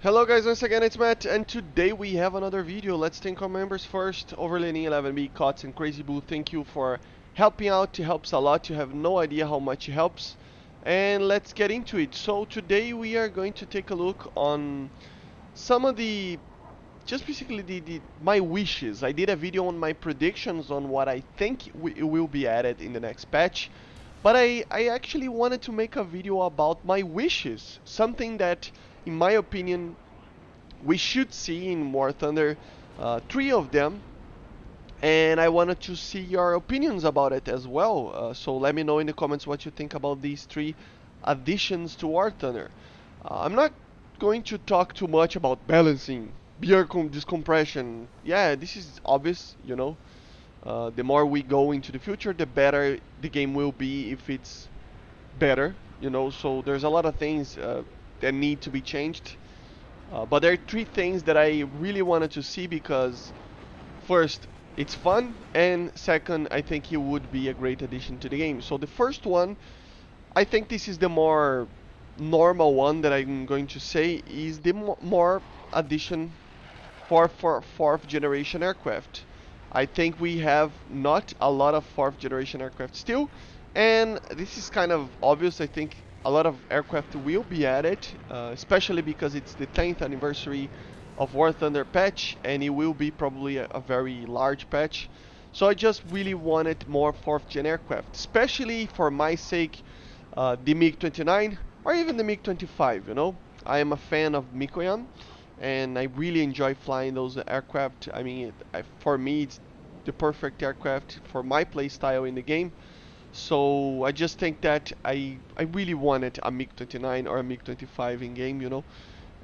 Hello guys, once again it's Matt, and today we have another video. Let's thank our members first. Overlanding 11B, Cots, and Crazy Boo, thank you for helping out. It helps a lot. You have no idea how much it helps. And let's get into it. So today we are going to take a look on some of the, just basically my wishes. I did a video on my predictions on what I think will be added in the next patch. But I actually wanted to make a video about my wishes. Something that, in my opinion, we should see in War Thunder, three of them, and I wanted to see your opinions about it as well. So let me know in the comments what you think about these three additions to War Thunder. I'm not going to talk too much about balancing, beer discompression. Yeah, this is obvious, you know. The more we go into the future, the better the game will be if it's better, you know. So there's a lot of things that need to be changed. But there are three things that I really wanted to see because first, it's fun, and second, I think it would be a great addition to the game. So the first one, I think this is the more normal one that I'm going to say, is the more addition for fourth generation aircraft. I think we have not a lot of fourth generation aircraft still, and this is kind of obvious. I think a lot of aircraft will be added, especially because it's the 10th anniversary of War Thunder patch, and it will be probably a very large patch. So I just really wanted more fourth gen aircraft, especially for my sake, the MiG-29 or even the MiG-25. You know, I am a fan of Mikoyan, and I really enjoy flying those aircraft. I mean, for me, it's the perfect aircraft for my playstyle in the game. So I just think that I really wanted a MiG-29 or a MiG-25 in game, you know.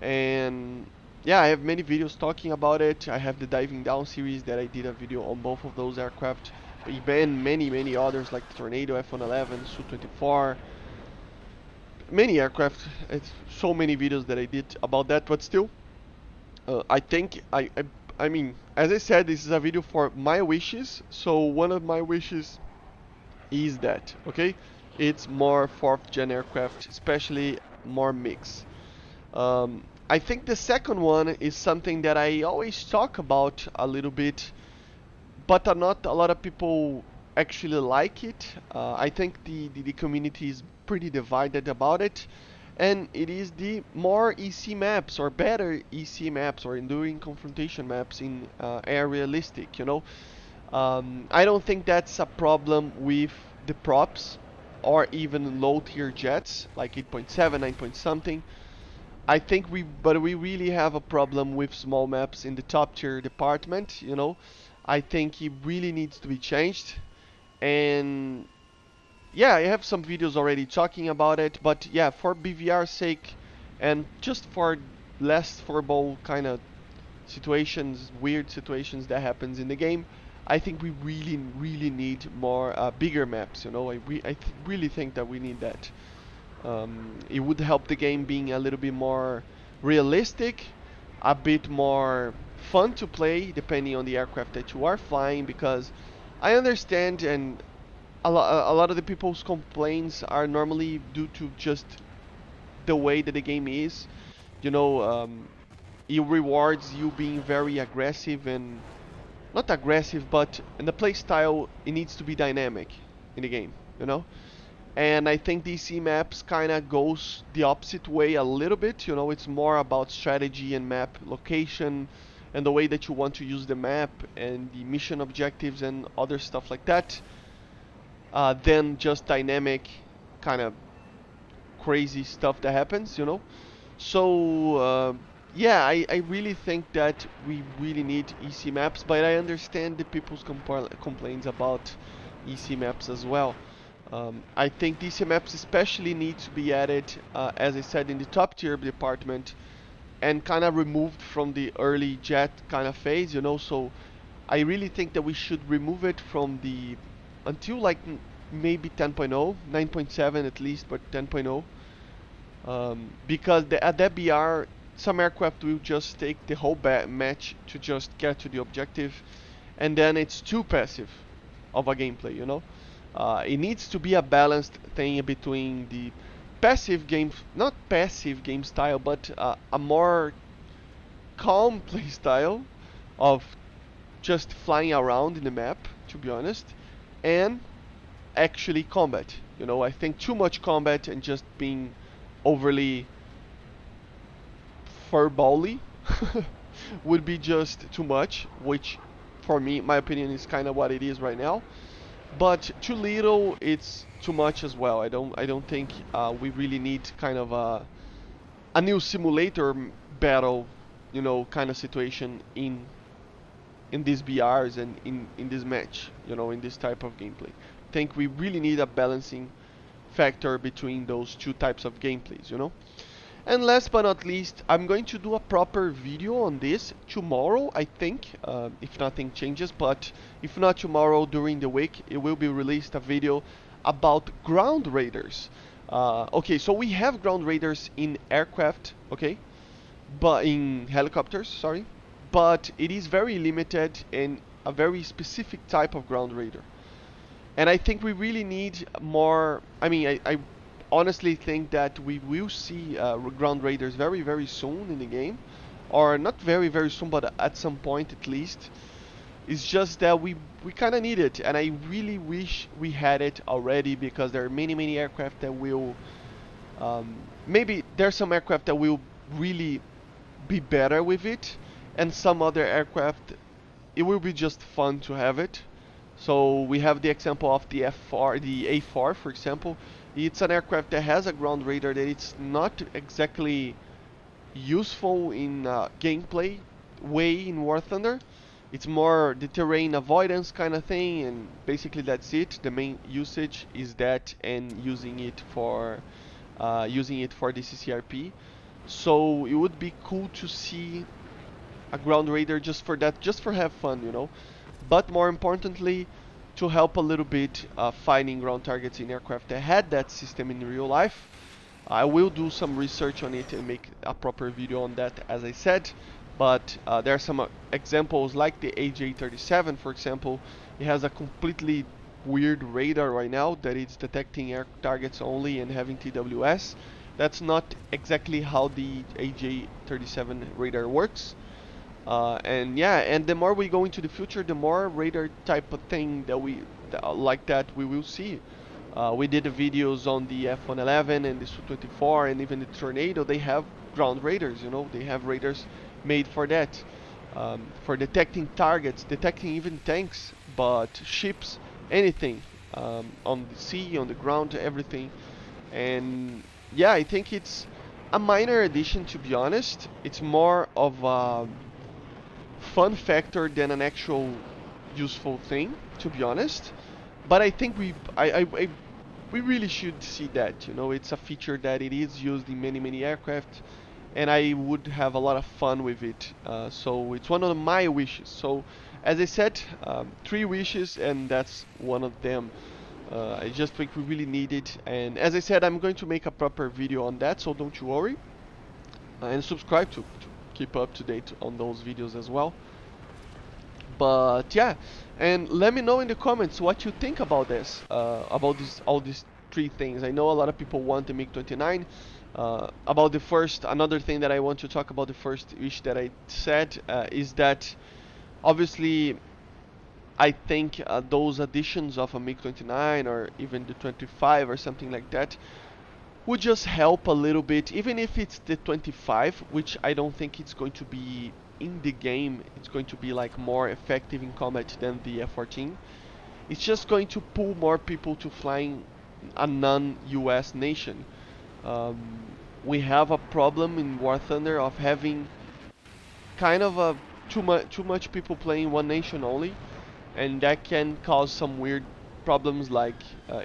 And yeah, I have many videos talking about it. I have the Diving Down series that I did a video on both of those aircraft, and many others like the Tornado, F-111, Su-24, many aircraft. It's so many videos that I did about that, but still, I think I mean, as I said, this is a video for my wishes. So one of my wishes is that, okay, it's more fourth gen aircraft, especially more mix. I think the second one is something that I always talk about a little bit, but not a lot of people actually like it. I think the community is pretty divided about it, and it is the more EC maps or better EC maps or enduring confrontation maps in air realistic. You know, I don't think that's a problem with the props or even low tier jets like 8.7, 9 point something. I think but we really have a problem with small maps in the top tier department, you know. I think it really needs to be changed. And yeah, I have some videos already talking about it, but yeah, for BVR's sake and just for less favorable kind of situations, weird situations that happens in the game, I think we really need more bigger maps, you know. Really think that we need that. It would help the game being a little bit more realistic, a bit more fun to play depending on the aircraft that you are flying, because I understand, and a lot of the people's complaints are normally due to just the way that the game is. You know, it rewards you being very aggressive, and not aggressive, but in the play style it needs to be dynamic in the game, you know. And I think DC maps kind of goes the opposite way a little bit. You know, it's more about strategy and map location and the way that you want to use the map and the mission objectives and other stuff like that, than just dynamic kind of crazy stuff that happens, you know. So yeah, I really think that we really need EC maps, but I understand the people's complaints about EC maps as well. I think DC maps especially need to be added, as I said, in the top tier department, and kind of removed from the early jet kind of phase, you know. So I really think that we should remove it from the until like maybe 10.0, 9.7 at least, but 10.0, because at that BR, some aircraft will just take the whole match to just get to the objective, and then it's too passive of a gameplay, you know. It needs to be a balanced thing between the passive game, not passive game style, but a more calm playstyle of just flying around in the map, to be honest, and actually combat. You know, I think too much combat and just being overly furbally would be just too much, which for me, my opinion, is kind of what it is right now. But too little, it's too much as well. I don't think we really need kind of a new simulator battle, you know, kind of situation in these BRs and in this match, you know, in this type of gameplay. I think we really need a balancing factor between those two types of gameplays, you know. And last but not least, I'm going to do a proper video on this tomorrow, I think, if nothing changes. But if not tomorrow, during the week, it will be released a video about ground raiders. Okay, so we have ground raiders in aircraft, okay, but in helicopters, sorry, but it is very limited and a very specific type of ground raider. And I think we really need more. I mean, I honestly think that we will see ground raiders very, very soon in the game, or not very, very soon, but at some point at least. It's just that we kind of need it, and I really wish we had it already, because there are many, many aircraft that will. Maybe there's some aircraft that will really be better with it, and some other aircraft it will be just fun to have it. So we have the example of the F4, the A4, for example. It's an aircraft that has a ground radar that it's not exactly useful in gameplay way in War Thunder. It's more the terrain avoidance kind of thing, and basically that's it. The main usage is that, and using it for the CCRP. So it would be cool to see a ground raider just for that, just for have fun, you know. But more importantly, to help a little bit finding ground targets in aircraft that had that system in real life. I will do some research on it and make a proper video on that, as I said. But there are some examples like the AJ-37, for example. It has a completely weird radar right now that it's detecting air targets only and having TWS. That's not exactly how the AJ-37 radar works. And yeah, and the more we go into the future, the more radar type of thing that like that we will see. We did the videos on the F-111 and the Su-24 and even the Tornado. They have ground radars, you know, they have radars made for that, for detecting targets, detecting even tanks, but ships, anything, on the sea, on the ground, everything. And yeah, I think it's a minor addition, to be honest. It's more of a fun factor than an actual useful thing, to be honest. But I think we really should see that. You know, it's a feature that it is used in many, many aircraft, and I would have a lot of fun with it. So it's one of my wishes. So as I said, 3 wishes, and that's one of them. I just think we really need it, and as I said, I'm going to make a proper video on that, so don't you worry. And subscribe to keep up to date on those videos as well. But yeah, and let me know in the comments what you think about this, about all these 3 things. I know a lot of people want the MiG-29. About the first, another thing that I want to talk about, the first wish that I said, is that obviously I think those additions of a MiG-29 or even the 25 or something like that would just help a little bit, even if it's the 25, which I don't think it's going to be in the game. It's going to be like more effective in combat than the F-14. It's just going to pull more people to flying a non-US nation. We have a problem in War Thunder of having kind of a too much people playing one nation only, and that can cause some weird problems, like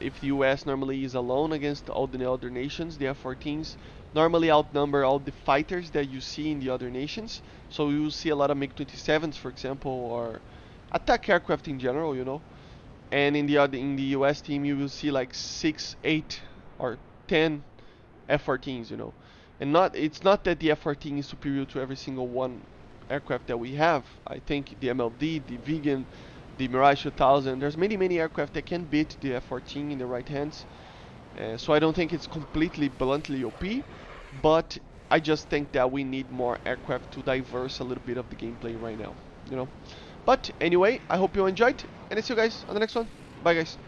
if the US normally is alone against all the other nations, the F-14s normally outnumber all the fighters that you see in the other nations. So you will see a lot of MiG-27s, for example, or attack aircraft in general, you know. And in the US team, you will see like 6, 8, or 10 F-14s, you know. And it's not that the F-14 is superior to every single one aircraft that we have. I think the MLD, the Vegan, the Mirage 2000, there's many aircraft that can beat the F-14 in the right hands. So I don't think it's completely bluntly OP, but I just think that we need more aircraft to diverse a little bit of the gameplay right now, you know. But anyway, I hope you enjoyed, and I see you guys on the next one. Bye, guys.